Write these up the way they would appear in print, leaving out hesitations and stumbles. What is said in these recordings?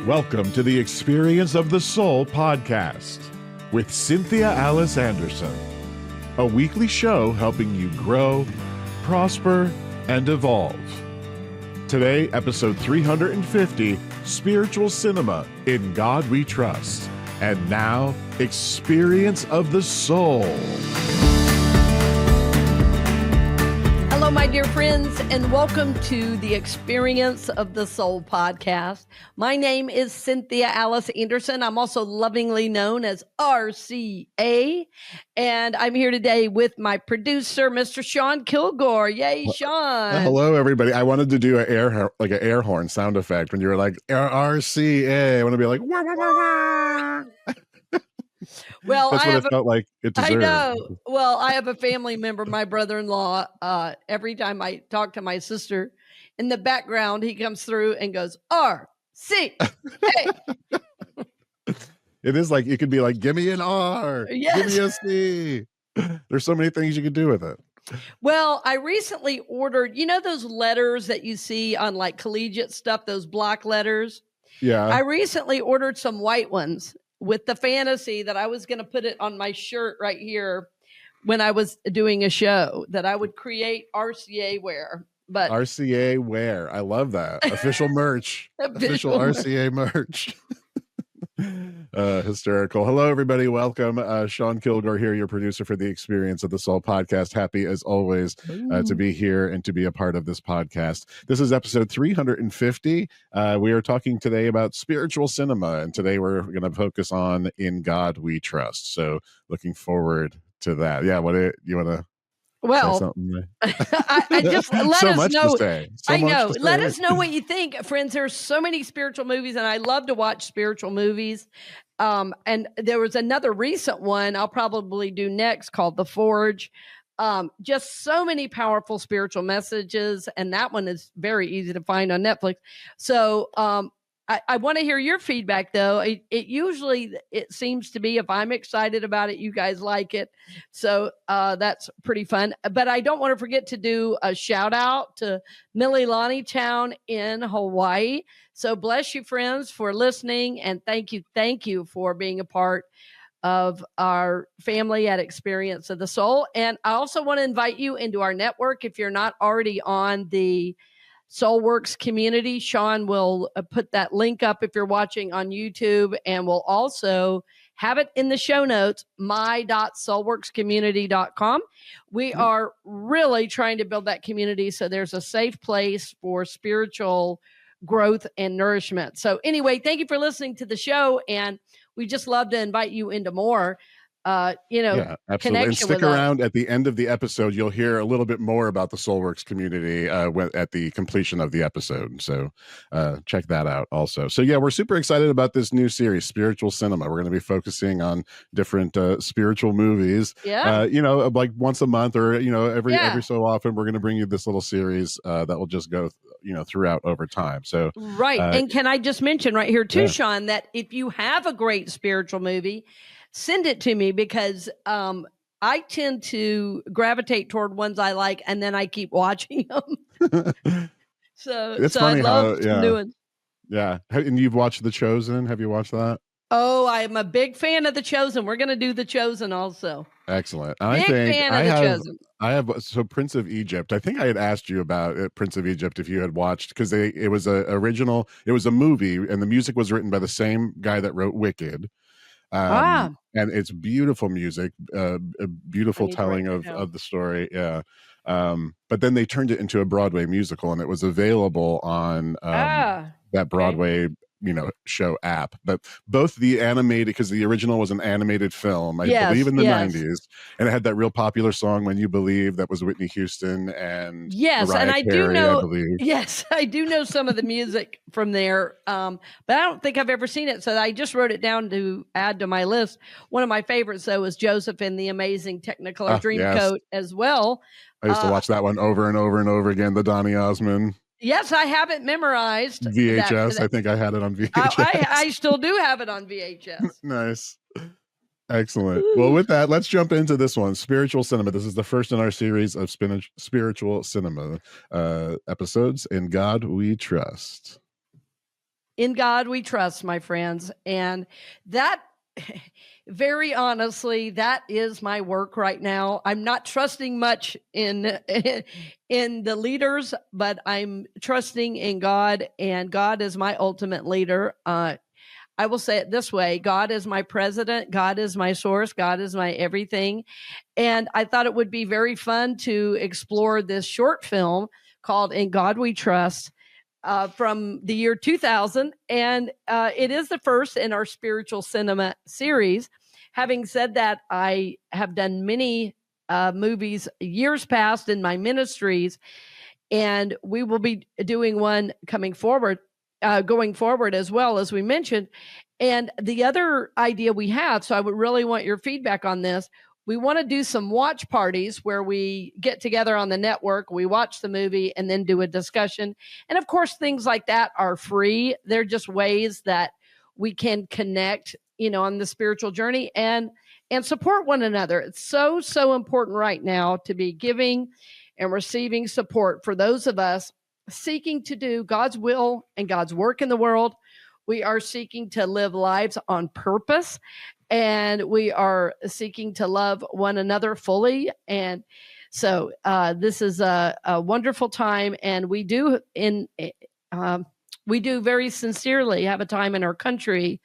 Welcome to the Experience of the Soul podcast with Cynthia Alice Anderson, a weekly show helping you grow, prosper, and evolve. Today, episode 350, Spiritual Cinema, In God We Trust. And now, Experience of the Soul. Hello, my dear friends, and welcome to the Experience of the Soul podcast. My name is Cynthia Alice Anderson. I'm also lovingly known as RCA, and I'm here today with my producer, Mr. Sean Kilgore. Yay, Sean! Hello, everybody. I wanted to do an air horn sound effect when you were like RCA. I want to be like wah, wah, wah, wah. Well, that's what it felt like it deserved. I know. Well, I have a family member, my brother-in-law. Every time I talk to my sister, in the background, he comes through and goes, R-C-A. It is like, it could be like, give me an R, yes. Give me a C. There's so many things you could do with it. Well, I recently ordered, you know those letters that you see on like collegiate stuff, those block letters? Yeah. I recently ordered some white ones, with the fantasy that I was going to put it on my shirt right here when I was doing a show, that I would create RCA wear. But RCA wear. I love that. Official merch. Official RCA merch. Hysterical. Hello, everybody. Welcome. Sean Kilgore here, your producer for the Experience of the Soul podcast. Happy as always to be here and to be a part of this podcast. This is episode 350. We are talking today about spiritual cinema, and today we're going to focus on In God We Trust. So looking forward to that. Yeah, what you want to well, I just let so us much know. To say. So I much know. To say. Let us know what you think, friends. There's so many spiritual movies, and I love to watch spiritual movies. And there was another recent one I'll probably do next called The Forge. Just so many powerful spiritual messages, and that one is very easy to find on Netflix. So I want to hear your feedback, though. It usually seems to be, if I'm excited about it, you guys like it. So that's pretty fun. But I don't want to forget to do a shout out to Mililani Town in Hawaii. So bless you, friends, for listening. And thank you for being a part of our family at Experience of the Soul. And I also want to invite you into our network. If you're not already on the Soulworks community, Sean will put that link up if you're watching on YouTube, and we'll also have it in the show notes, my.soulworkscommunity.com. We are really trying to build that community so there's a safe place for spiritual growth and nourishment. So anyway, thank you for listening to the show, and we just love to invite you into more yeah, absolutely. And stick around at the end of the episode. You'll hear a little bit more about the Soulworks community at the completion of the episode. So check that out also. So yeah, we're super excited about this new series, Spiritual Cinema. We're going to be focusing on different spiritual movies. Yeah. Like once a month or, every so often, we're going to bring you this little series that will just go, throughout over time. So right. And can I just mention right here too, Sean, that if you have a great spiritual movie, send it to me, because I tend to gravitate toward ones I like, and then I keep watching them. so it's funny I love new ones. Yeah. And you've watched The Chosen. Have you watched that? Oh, I'm a big fan of The Chosen. We're going to do The Chosen also. Excellent. Chosen. I have Prince of Egypt. I think I had asked you about Prince of Egypt if you had watched, because it was a movie, and the music was written by the same guy that wrote Wicked. And it's beautiful music, a beautiful telling of the story. Yeah. But then they turned it into a Broadway musical, and it was available on that Broadway show app. But both the animated, because the original was an animated film, I believe in the 90s, and it had that real popular song "When You Believe" that was Whitney Houston and Mariah and I Carey, do know, I believe. Yes, I do know some of the music from there, but I don't think I've ever seen it, so I just wrote it down to add to my list. One of my favorites, though, was Joseph in the Amazing Technicolor Dreamcoat as well. I used to watch that one over and over and over again, the Donny Osmond. Yes, I have it memorized. VHS. I think I had it on VHS. I still do have it on VHS. Nice. Excellent. Well, with that, let's jump into this one, Spiritual Cinema. This is the first in our series of Spiritual Cinema episodes. In God We Trust. In God we trust, my friends. And that, very honestly, that is my work right now. I'm not trusting much in in the leaders, but I'm trusting in God, and God is my ultimate leader. I will say it this way: God is my president, God is my source, God is my everything. And I thought it would be very fun to explore this short film called In God We Trust, from the year 2000. And it is the first in our spiritual cinema series. Having said that, I have done many movies years past in my ministries, and we will be doing one coming forward, going forward as well, as we mentioned. And the other idea we have, so I would really want your feedback on this. We want to do some watch parties where we get together on the network, we watch the movie, and then do a discussion. And of course, things like that are free. They're just ways that we can connect, on the spiritual journey and support one another. It's so important right now to be giving and receiving support for those of us seeking to do God's will and God's work in the world. We are seeking to live lives on purpose, and we are seeking to love one another fully. And so this is a wonderful time, and we do very sincerely have a time in our country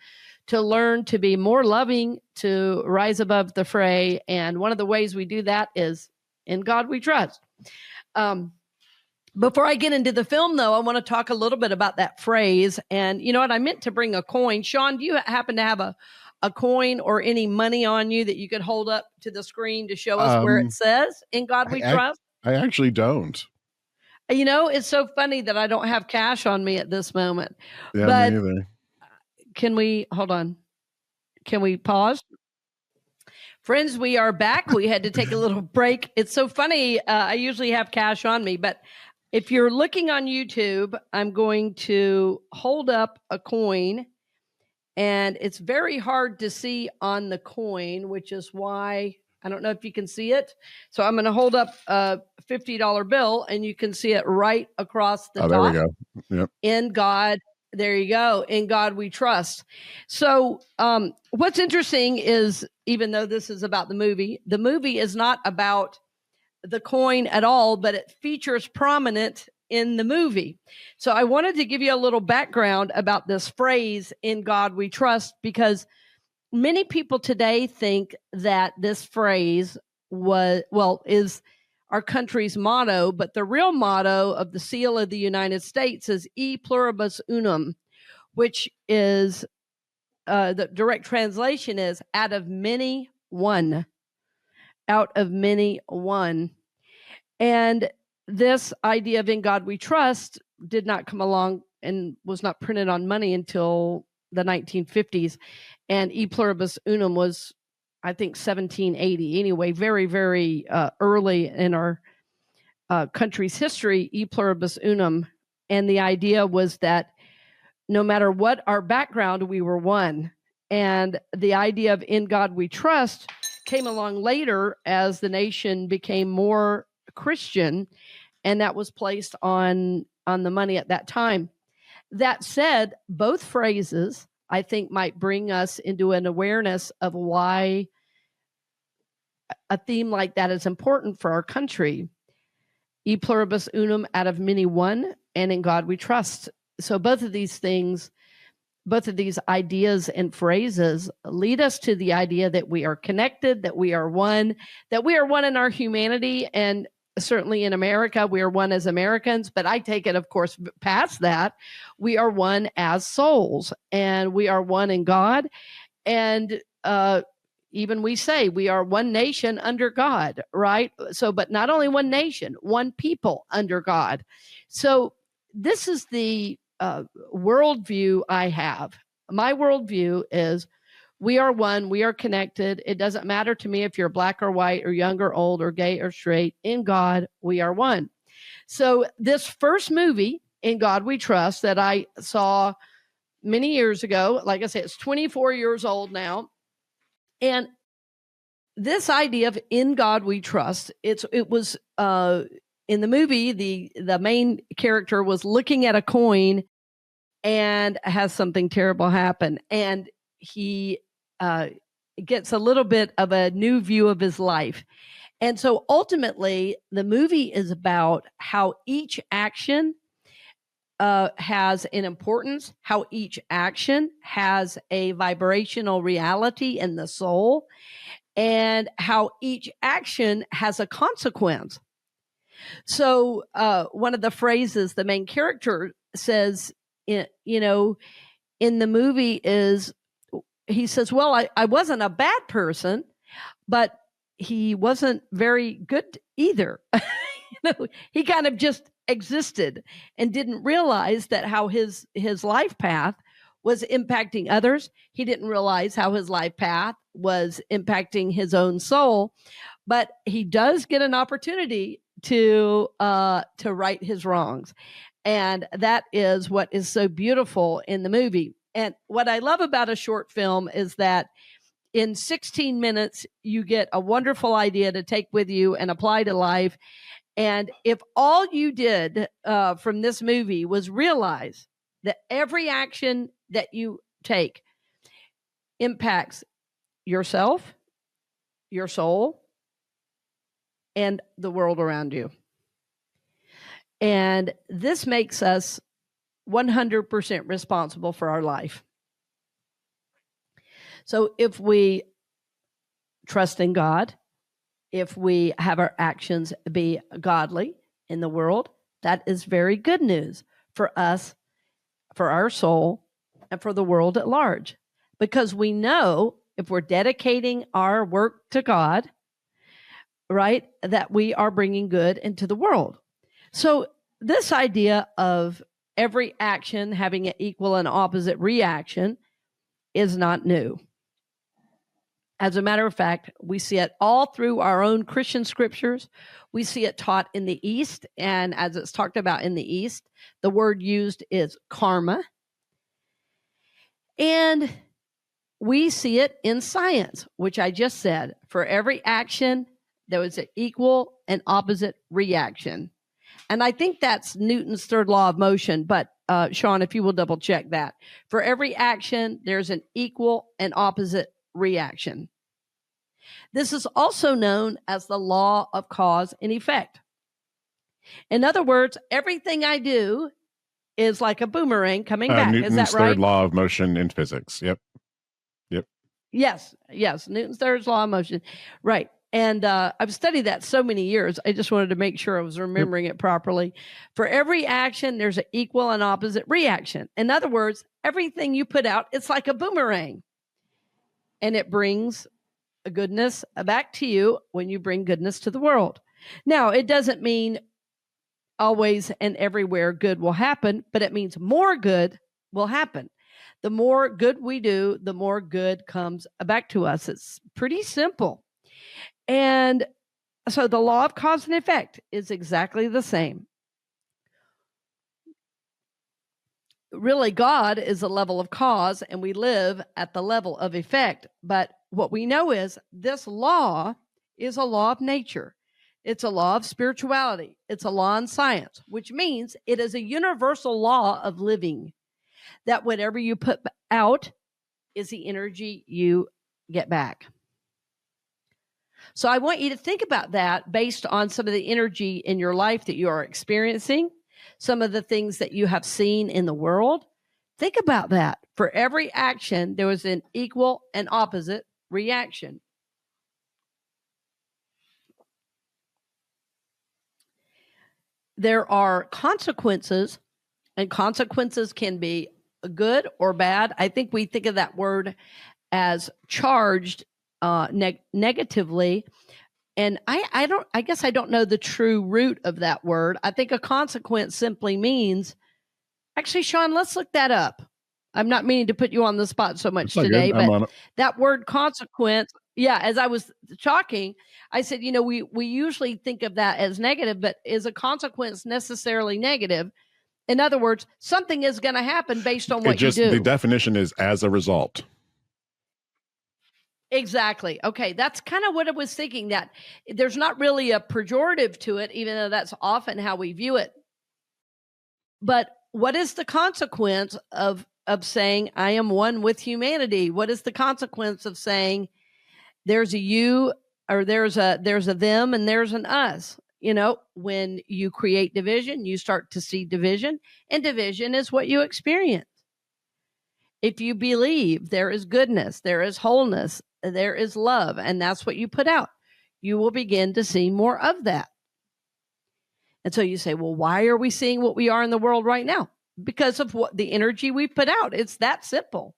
to learn to be more loving, to rise above the fray. And one of the ways we do that is in God we trust. Before I get into the film, though, I want to talk a little bit about that phrase. And you know what? I meant to bring a coin. Sean, do you happen to have a coin or any money on you that you could hold up to the screen to show us where it says, in God we trust? I actually don't. It's so funny that I don't have cash on me at this moment. Yeah, but me either. Can we, hold on. Can we pause? Friends, we are back. We had to take a little break. It's so funny. I usually have cash on me, but if you're looking on YouTube, I'm going to hold up a coin, and it's very hard to see on the coin, which is why I don't know if you can see it. So I'm going to hold up a $50 bill, and you can see it right across the top. There we go. Yep. In God. There you go. In God we trust. So what's interesting is, even though this is about the movie is not about the coin at all, but it features prominent in the movie. So I wanted to give you a little background about this phrase, in God we trust, because many people today think that this phrase is our country's motto, but the real motto of the seal of the United States is E pluribus unum, which is the direct translation is out of many, one. Out of many, one. And this idea of in God we trust did not come along and was not printed on money until the 1950s. And E pluribus unum was, I think, 1780. Anyway, very, very early in our country's history, E pluribus unum. And the idea was that no matter what our background, we were one. And the idea of in God we trust came along later as the nation became more Christian, and that was placed on the money at that time. That said, both phrases, I think, might bring us into an awareness of why a theme like that is important for our country. E pluribus unum, out of many, one, and in God we trust. So both of these things, both of these ideas and phrases lead us to the idea that we are connected, that we are one in our humanity. And certainly in America, we are one as Americans, but I take it, of course, past that. We are one as souls, and we are one in God. And even we say we are one nation under God, right? So, but not only one nation, one people under God. So this is the worldview I have. My worldview is we are one, we are connected. It doesn't matter to me if you're black or white or young or old or gay or straight. In God, we are one. So this first movie, In God We Trust, that I saw many years ago, like I said, it's 24 years old now. And this idea of in God we trust, it was in the movie, the main character was looking at a coin and has something terrible happen. And he gets a little bit of a new view of his life. And so ultimately, the movie is about how each action has an importance, how each action has a vibrational reality in the soul, and how each action has a consequence. So, one of the phrases the main character says, in the movie is, he says, well, I wasn't a bad person, but he wasn't very good either. He kind of just existed and didn't realize that how his life path was impacting others. He didn't realize how his life path was impacting his own soul, but he does get an opportunity to right his wrongs. And that is what is so beautiful in the movie. And what I love about a short film is that in 16 minutes, you get a wonderful idea to take with you and apply to life. And if all you did from this movie was realize that every action that you take impacts yourself, your soul, and the world around you. And this makes us 100% responsible for our life. So if we trust in God, if we have our actions be godly in the world, that is very good news for us, for our soul, and for the world at large. Because we know if we're dedicating our work to God, right, that we are bringing good into the world. So this idea of every action having an equal and opposite reaction is not new. As a matter of fact, we see it all through our own Christian scriptures. We see it taught in the East. And as it's talked about in the East, the word used is karma. And we see it in science, which I just said. For every action, there was an equal and opposite reaction. And I think that's Newton's third law of motion. But Sean, if you will double check that. For every action, there's an equal and opposite reaction. This is also known as the law of cause and effect. In other words, everything I do is like a boomerang coming back. Newton's is that right? third law of motion in physics. Yep. Yes. Newton's third law of motion. Right. And I've studied that so many years. I just wanted to make sure I was remembering it properly. For every action, there's an equal and opposite reaction. In other words, everything you put out, it's like a boomerang. And it brings goodness back to you when you bring goodness to the world. Now, it doesn't mean always and everywhere good will happen, but it means more good will happen. The more good we do, the more good comes back to us. It's pretty simple. And so the law of cause and effect is exactly the same. Really, God is a level of cause, and we live at the level of effect. But what we know is this law is a law of nature. It's a law of spirituality. It's a law in science, which means it is a universal law of living, that whatever you put out is the energy you get back. So I want you to think about that based on some of the energy in your life that you are experiencing, some of the things that you have seen in the world. Think about that. For every action, there was an equal and opposite reaction. There are consequences, and consequences can be good or bad. I think we think of that word as charged negatively. And I guess I don't know the true root of that word. I think a consequence simply means, actually, Sean, let's look that up. I'm not meaning to put you on the spot so much today, but that word consequence, as I was talking, I said, we usually think of that as negative, but is a consequence necessarily negative? In other words, something is going to happen based on what you do. The definition is as a result. Exactly. Okay. That's kind of what I was thinking, that there's not really a pejorative to it, even though that's often how we view it. But what is the consequence of saying I am one with humanity? What is the consequence of saying there's a you, or there's a them and there's an us? When you create division, you start to see division, and division is what you experience. If you believe there is goodness, there is wholeness, there is love, and that's what you put out, you will begin to see more of that. And so you say, well, why are we seeing what we are in the world right now? Because of what the energy we put out. It's that simple.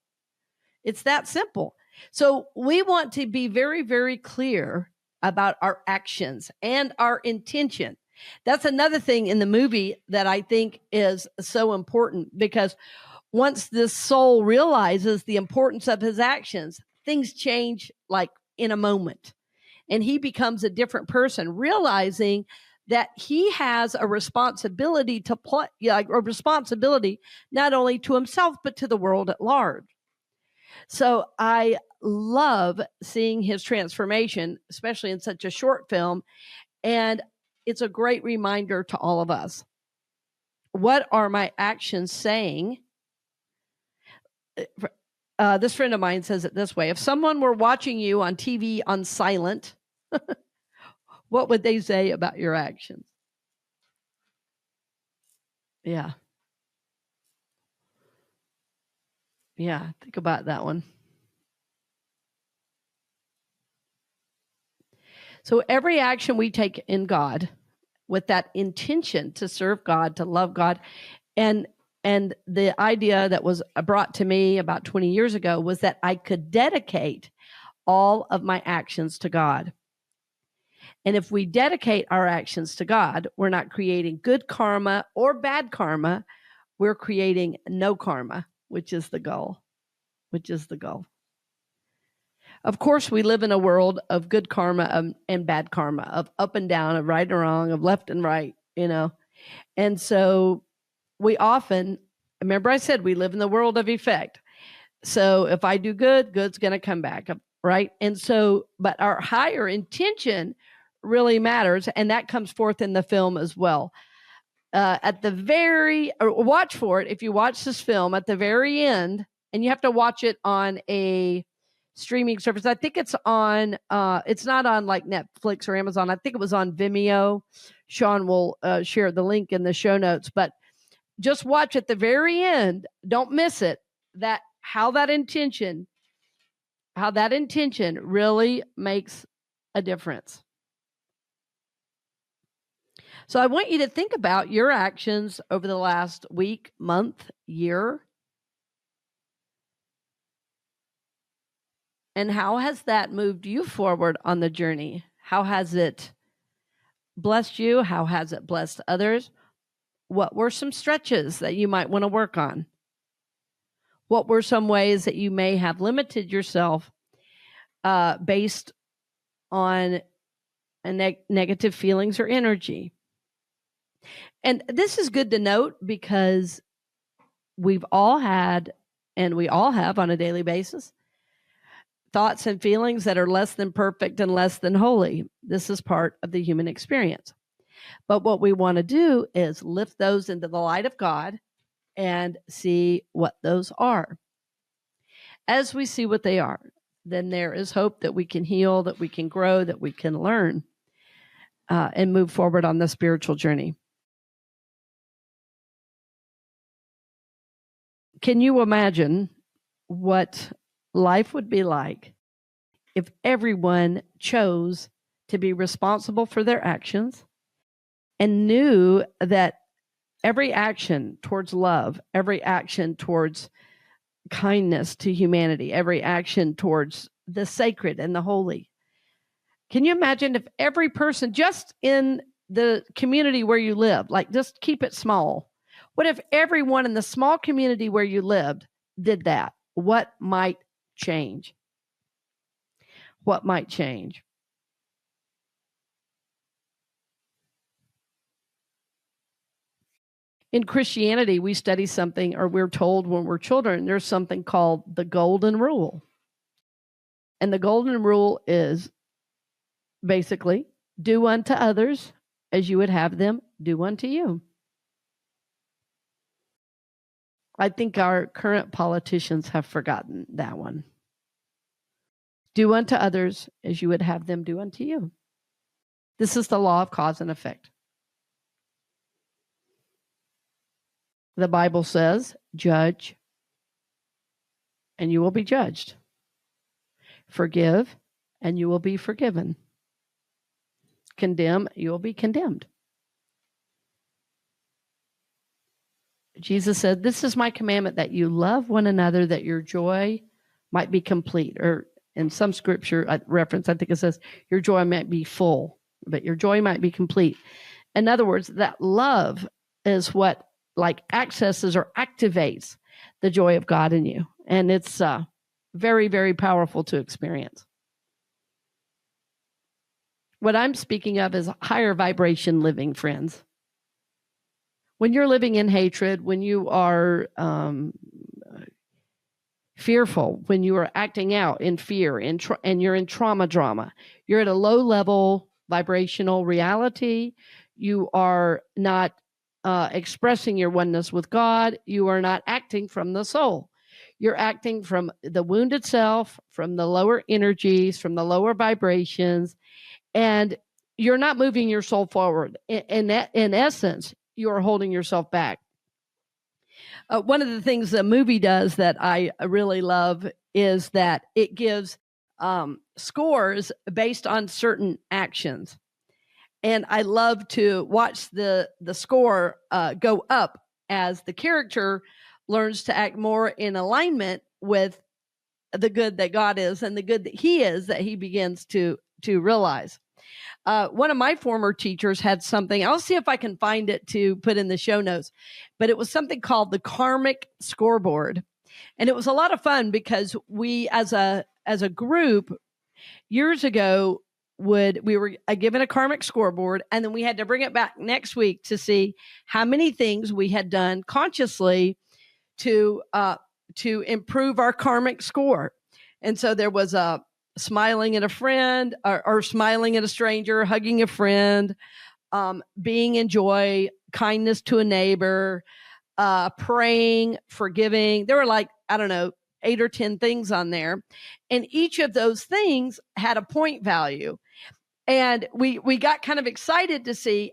It's that simple. So we want to be very, very clear about our actions and our intention. That's another thing in the movie that I think is so important, because once this soul realizes the importance of his actions, things change like in a moment. And he becomes a different person, realizing that he has a responsibility to play, a responsibility not only to himself, but to the world at large. So I love seeing his transformation, especially in such a short film. And it's a great reminder to all of us. What are my actions saying? This friend of mine says it this way: if someone were watching you on TV on silent, what would they say about your actions? Yeah. Yeah, think about that one. So every action we take in God with that intention to serve God, to love God, and the idea that was brought to me about 20 years ago was that I could dedicate all of my actions to God. And if we dedicate our actions to God, we're not creating good karma or bad karma. We're creating no karma, which is the goal. Of course, we live in a world of good karma and bad karma, of up and down, of right and wrong, of left and right, And so we often, remember I said we live in the world of effect. So if I do good, good's going to come back, right? And so, but our higher intention really matters, and that comes forth in the film as well. At the watch for it, if you watch this film at the very end, and you have to watch it on a streaming service. I think it's on, it's not on like Netflix or Amazon. I think it was on Vimeo. Sean will share the link in the show notes, but just watch at the very end. Don't miss it. How that intention really makes a difference. So I want you to think about your actions over the last week, month, year. And how has that moved you forward on the journey? How has it blessed you? How has it blessed others? What were some stretches that you might want to work on? What were some ways that you may have limited yourself based on negative feelings or energy? And this is good to note, because we've all had, and we all have on a daily basis, thoughts and feelings that are less than perfect and less than holy. This is part of the human experience. But what we want to do is lift those into the light of God and see what those are. As we see what they are, then there is hope that we can heal, that we can grow, that we can learn, and move forward on the spiritual journey. Can you imagine what life would be like if everyone chose to be responsible for their actions and knew that every action towards love, every action towards kindness to humanity, every action towards the sacred and the holy? Can you imagine if every person just in the community where you live, like just keep it small, what if everyone in the small community where you lived did that? What might change? What might change? In Christianity, we study something, or we're told when we're children, there's something called the Golden Rule. And the Golden Rule is basically do unto others as you would have them do unto you. I think our current politicians have forgotten that one. Do unto others as you would have them do unto you. This is the law of cause and effect. The Bible says, judge, and you will be judged. Forgive, and you will be forgiven. Condemn, you will be condemned. Jesus said, this is my commandment, that you love one another, that your joy might be complete. Or in some scripture reference, I think it says, your joy might be full, but your joy might be complete. In other words, that love is what accesses or activates the joy of God in you. And it's very, very powerful to experience. What I'm speaking of is higher vibration living, friends. When you're living in hatred, when you are fearful, when you are acting out in fear and you're in trauma drama, you're at a low level vibrational reality. You are not expressing your oneness with God. You are not acting from the soul. You're acting from the wounded self, from the lower energies, from the lower vibrations, and you're not moving your soul forward. In essence, you are holding yourself back. One of the things the movie does that I really love is that it gives scores based on certain actions. And I love to watch the score go up as the character learns to act more in alignment with the good that God is and the good that he is, that he begins to realize. One of my former teachers had something, I'll see if I can find it to put in the show notes, but it was something called the karmic scoreboard. And it was a lot of fun because we as a group years ago we were given a karmic scoreboard, and then we had to bring it back next week to see how many things we had done consciously to improve our karmic score. And so there was a smiling at a friend or smiling at a stranger, hugging a friend, being in joy, kindness to a neighbor, praying, forgiving. There were 8 or 10 things on there. And each of those things had a point value. And we got kind of excited to see,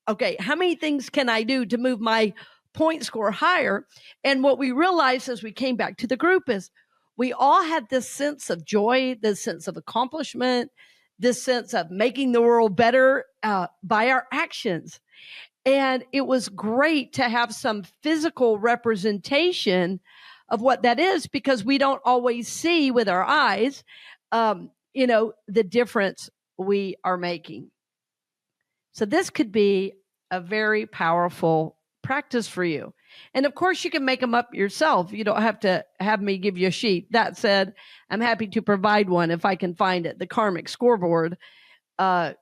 okay, how many things can I do to move my point score higher? And what we realized as we came back to the group is we all had this sense of joy, this sense of accomplishment, this sense of making the world better by our actions. And it was great to have some physical representation of what that is, because we don't always see with our eyes, the difference we are making. So this could be a very powerful practice for you. And of course, you can make them up yourself. You don't have to have me give you a sheet. That said, I'm happy to provide one if I can find it, the karmic scoreboard. And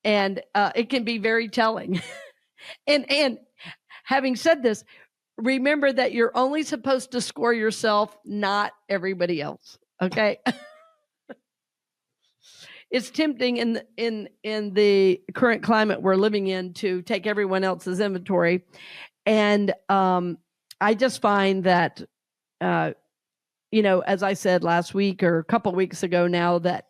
it can be very telling. and having said this, remember that you're only supposed to score yourself, not everybody else. Okay. It's tempting in the current climate we're living in to take everyone else's inventory. And I just find that, as I said last week or a couple weeks ago now, that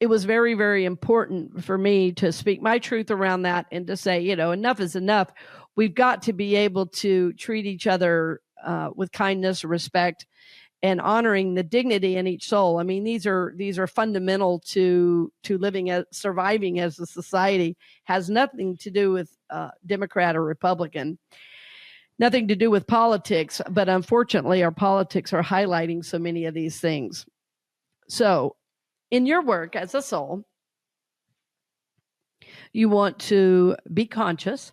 it was very, very important for me to speak my truth around that and to say, enough is enough. We've got to be able to treat each other with kindness, respect, and honoring the dignity in each soul. I mean, these are fundamental to living surviving as a society. Has nothing to do with Democrat or Republican, nothing to do with politics. But unfortunately, our politics are highlighting so many of these things. So, in your work as a soul, you want to be conscious.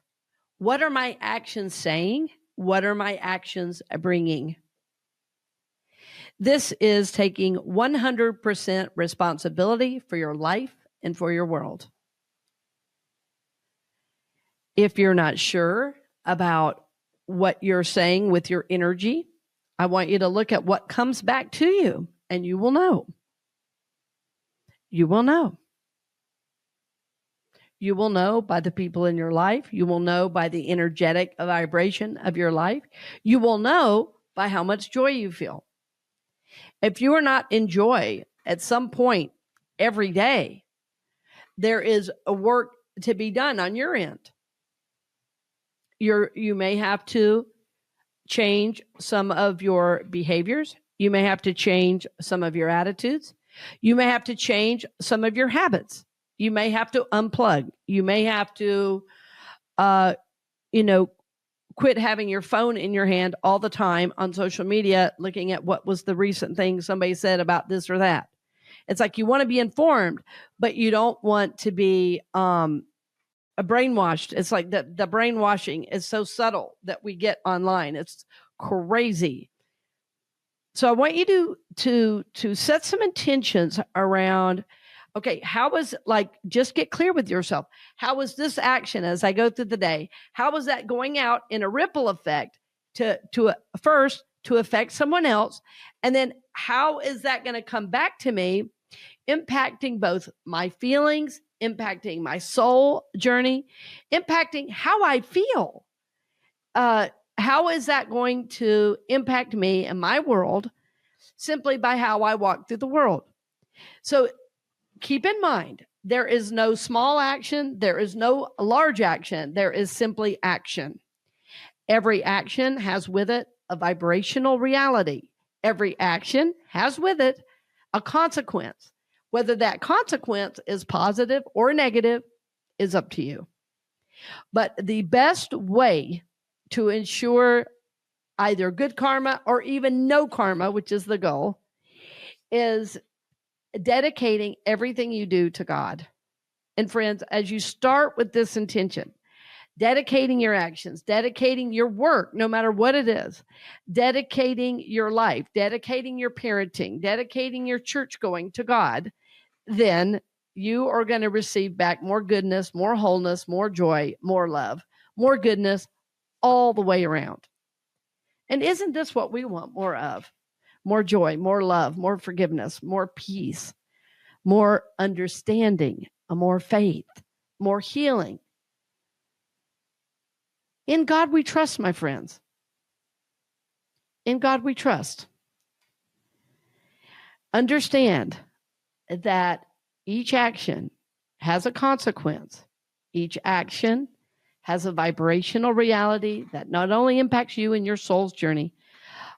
What are my actions saying? What are my actions bringing? This is taking 100% responsibility for your life and for your world. If you're not sure about what you're saying with your energy, I want you to look at what comes back to you, and you will know. You will know. You will know by the people in your life. You will know by the energetic vibration of your life. You will know by how much joy you feel. If you are not in joy at some point every day, there is a work to be done on your end. You may have to change some of your behaviors. You may have to change some of your attitudes. You may have to change some of your habits. You may have to unplug. You may have to, quit having your phone in your hand all the time on social media, looking at what was the recent thing somebody said about this or that. It's like you want to be informed, but you don't want to be brainwashed. It's like the brainwashing is so subtle that we get online. It's crazy. So I want you to set some intentions around, okay, how was, like, just get clear with yourself. How was this action as I go through the day? How was that going out in a ripple effect to first to affect someone else? And then how is that going to come back to me, impacting both my feelings, impacting my soul journey, impacting how I feel? How is that going to impact me and my world simply by how I walk through the world? So keep in mind, there is no small action. There is no large action. There is simply action. Every action has with it a vibrational reality. Every action has with it a consequence. Whether that consequence is positive or negative is up to you. But the best way to ensure either good karma or even no karma, which is the goal, is dedicating everything you do to God. And friends, as you start with this intention, dedicating your actions, dedicating your work, no matter what it is, dedicating your life, dedicating your parenting, dedicating your church going to God, then you are going to receive back more goodness, more wholeness, more joy, more love, more goodness all the way around. And isn't this what we want more of? More joy, more love, more forgiveness, more peace, more understanding, more faith, more healing. In God we trust, my friends. In God we trust. Understand that each action has a consequence. Each action has a vibrational reality that not only impacts you and your soul's journey,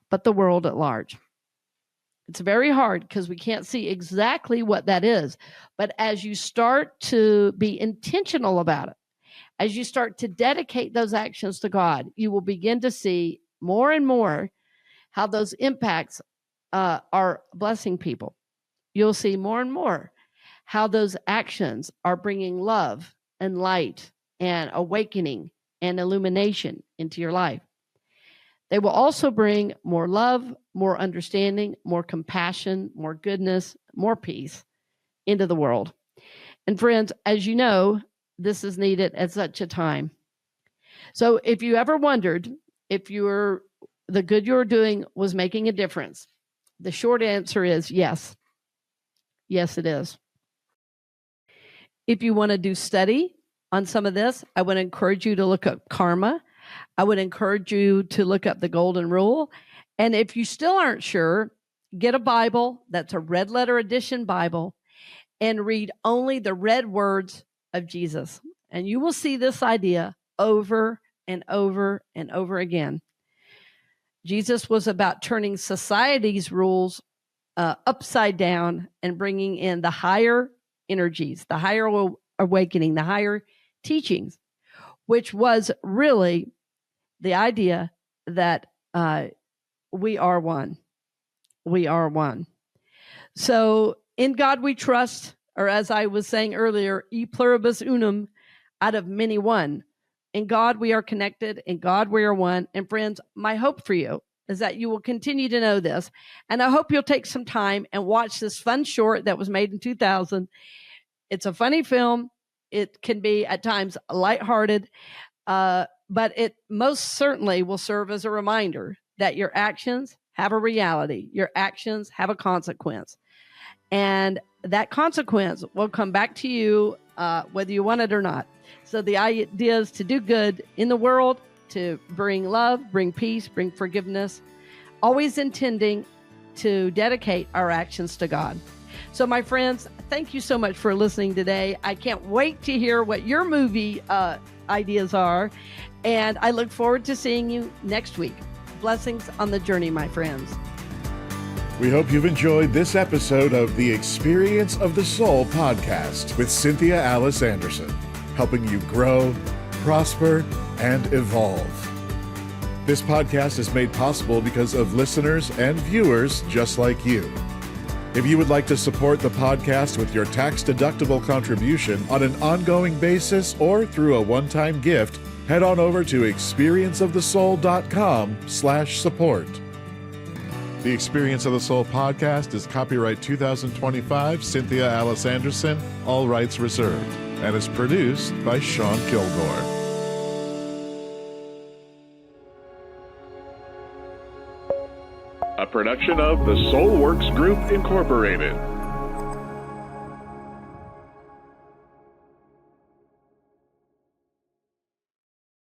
but the world at large. It's very hard because we can't see exactly what that is. But as you start to be intentional about it, as you start to dedicate those actions to God, you will begin to see more and more how those impacts are blessing people. You'll see more and more how those actions are bringing love and light and awakening and illumination into your life. They will also bring more love, more understanding, more compassion, more goodness, more peace into the world. And friends, as you know, this is needed at such a time. So if you ever wondered if the good you're doing was making a difference, the short answer is yes. Yes, it is. If you want to do study on some of this, I would encourage you to look up karma. I would encourage you to look up the Golden Rule. And if you still aren't sure, get a Bible that's a red letter edition Bible and read only the red words of Jesus. And you will see this idea over and over and over again. Jesus was about turning society's rules upside down and bringing in the higher energies, the higher awakening, the higher teachings, which was really the idea that we are one. We are one. So in God we trust, or as I was saying earlier, e pluribus unum, out of many one. In God we are connected. In God we are one. And friends, my hope for you is that you will continue to know this. And I hope you'll take some time and watch this fun short that was made in 2000. It's a funny film. It can be at times lighthearted, but it most certainly will serve as a reminder that your actions have a reality. Your actions have a consequence. And that consequence will come back to you, whether you want it or not. So the idea is to do good in the world, to bring love, bring peace, bring forgiveness, always intending to dedicate our actions to God. So my friends, thank you so much for listening today. I can't wait to hear what your movie ideas are. And I look forward to seeing you next week. Blessings on the journey, my friends. We hope you've enjoyed this episode of the Experience of the Soul podcast with Cynthia Alice Anderson, helping you grow, prosper, and evolve. This podcast is made possible because of listeners and viewers just like you. If you would like to support the podcast with your tax-deductible contribution on an ongoing basis or through a one-time gift, head on over to experienceofthesoul.com/support. The Experience of the Soul podcast is copyright 2025 Cynthia Alice Anderson, all rights reserved, and is produced by Sean Kilgore. A production of the Soulworks Group, Incorporated.